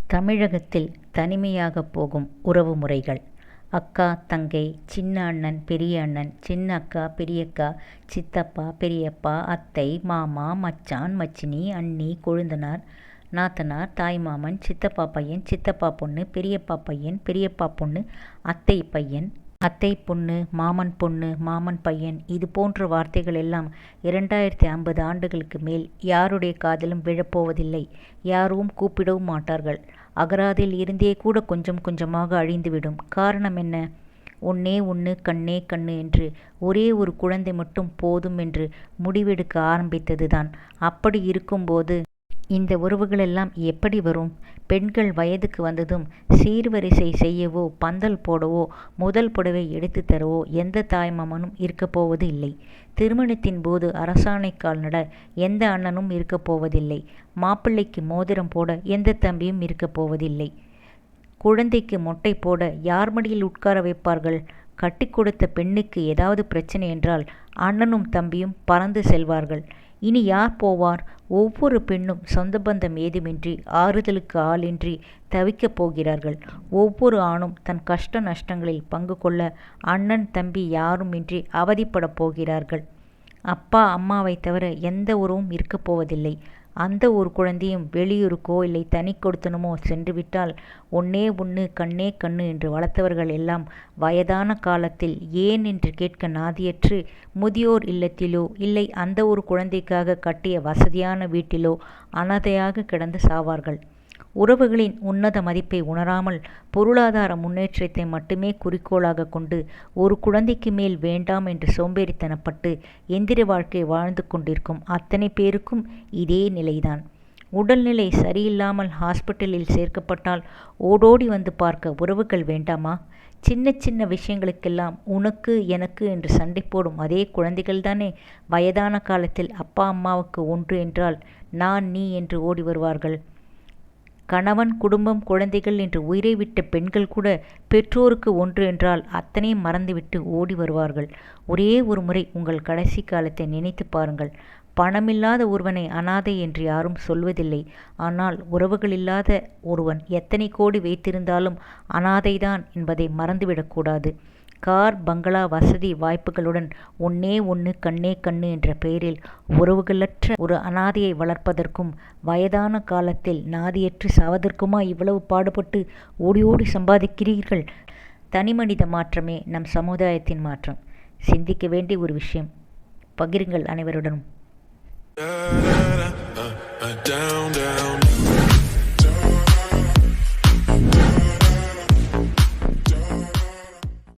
தமிழகத்தில் தனிமையாகப் போகும் உறவு முறைகள். அக்கா, தங்கை, சின்ன அண்ணன், பெரிய அண்ணன், சின்ன அக்கா, பெரியக்கா, சித்தப்பா, பெரியப்பா, அத்தை, மாமா, மச்சான், மச்சினி, அண்ணி, கொழுந்தனார், நாத்தனார், தாய்மாமன், சித்தப்பா பையன், சித்தப்பா பொண்ணு, பெரியப்பா பையன், பெரியப்பா பொண்ணு, அத்தை பையன், அத்தை பொண்ணு, மாமன் பொண்ணு, மாமன் பையன். இது போன்ற வார்த்தைகள் எல்லாம் 2050 ஆண்டுகளுக்கு மேல் யாருடைய காதிலும் விழப்போவதில்லை. யாரும் கூப்பிடவும் மாட்டார்கள். அகராதியில் இருந்தே கூட கொஞ்சம் கொஞ்சமாக அழிந்துவிடும். காரணம் என்ன? ஒன்னே ஒன்று, கண்ணே கண்ணு என்று ஒரே ஒரு குழந்தை மட்டும் போதும் என்று முடிவெடுக்க ஆரம்பித்ததுதான். அப்படி இருக்கும்போது இந்த உறவுகளெல்லாம் எப்படி வரும்? பெண்கள் வயதுக்கு வந்ததும் சீர்வரிசை செய்யவோ, பந்தல் போடவோ, முதல் புடவை எடுத்து தரவோ எந்த தாய்மாமனும் இருக்கப் போவது இல்லை. திருமணத்தின் போது அரசாணை கால் நட எந்த அண்ணனும் இருக்கப் போவதில்லை. மாப்பிள்ளைக்கு மோதிரம் போட எந்த தம்பியும் இருக்கப் போவதில்லை. குழந்தைக்கு மொட்டை போட யார் மடியில் உட்கார வைப்பார்கள்? கட்டி கொடுத்த பெண்ணுக்கு ஏதாவது பிரச்சனை என்றால் அண்ணனும் தம்பியும் பறந்து செல்வார்கள். இனி யார் போவார்? ஒவ்வொரு பெண்ணும் சொந்த பந்தம் ஏதுமின்றி, ஆறுதலுக்கு ஆளின்றி தவிக்கப் போகிறார்கள். ஒவ்வொரு ஆணும் தன் கஷ்ட நஷ்டங்களில் பங்கு கொள்ள அண்ணன் தம்பி யாருமின்றி அவதிப்படப் போகிறார்கள். அப்பா அம்மாவை தவிர எந்த உறவும் இருக்கப் போவதில்லை. அந்த ஒரு குழந்தையும் வெளியூருக்கோ இல்லை தனி கொடுத்தனமோ சென்றுவிட்டால் ஒன்னே ஒன்று, கண்ணே கண்ணு என்று வளர்த்தவர்கள் எல்லாம் வயதான காலத்தில் ஏன் என்று கேட்க நாதியற்று முதியோர் இல்லத்திலோ இல்லை அந்த ஒரு குழந்தைக்காக கட்டிய வசதியான வீட்டிலோ அனாதையாக கிடந்து சாவார்கள். உறவுகளின் உன்னத மதிப்பை உணராமல் பொருளாதார முன்னேற்றத்தை மட்டுமே குறிக்கோளாக கொண்டு ஒரு குழந்தைக்கு மேல் வேண்டாம் என்று சோம்பேறித்தனப்பட்டு எந்திர வாழ்க்கை வாழ்ந்து கொண்டிருக்கும் அத்தனை பேருக்கும் இதே நிலைதான். உடல்நிலை சரியில்லாமல் ஹாஸ்பிட்டலில் சேர்க்கப்பட்டால் ஓடோடி வந்து பார்க்க உறவுகள் வேண்டாமா? சின்ன சின்ன விஷயங்களுக்கெல்லாம் உனக்கு எனக்கு என்று சண்டை போடும் அதே குழந்தைகள்தானே வயதான காலத்தில் அப்பா அம்மாவுக்கு ஒன்று என்றால் நான் நீ என்று ஓடி வருவார்கள். கணவன், குடும்பம், குழந்தைகள் என்று உயிரை விட்ட பெண்கள் கூட பெற்றோருக்கு ஒன்று என்றால் அத்தனையும் மறந்துவிட்டு ஓடி வருவார்கள். ஒரே ஒரு முறை உங்கள் கடைசி காலத்தை நினைத்து பாருங்கள். பணமில்லாத ஒருவனை அனாதை என்று யாரும் சொல்வதில்லை. ஆனால் உறவுகளில்லாத ஒருவன் எத்தனை கோடி வைத்திருந்தாலும் அனாதைதான் என்பதை மறந்துவிடக்கூடாது. கார், பங்களா, வசதி வாய்ப்புகளுடன் ஒன்னே ஒன்று, கண்ணே கண்ணு என்ற பெயரில் உறவுகளற்ற ஒரு அனாதையை வளர்ப்பதற்கும் வயதான காலத்தில் நாதியற்று சாவதற்குமா இவ்வளவு பாடுபட்டு ஓடி ஓடி சம்பாதிக்கிறீர்கள்? தனிமனித மாற்றமே நம் சமுதாயத்தின் மாற்றம். சிந்திக்க வேண்டிய ஒரு விஷயம். பகிருங்கள் அனைவருடனும்.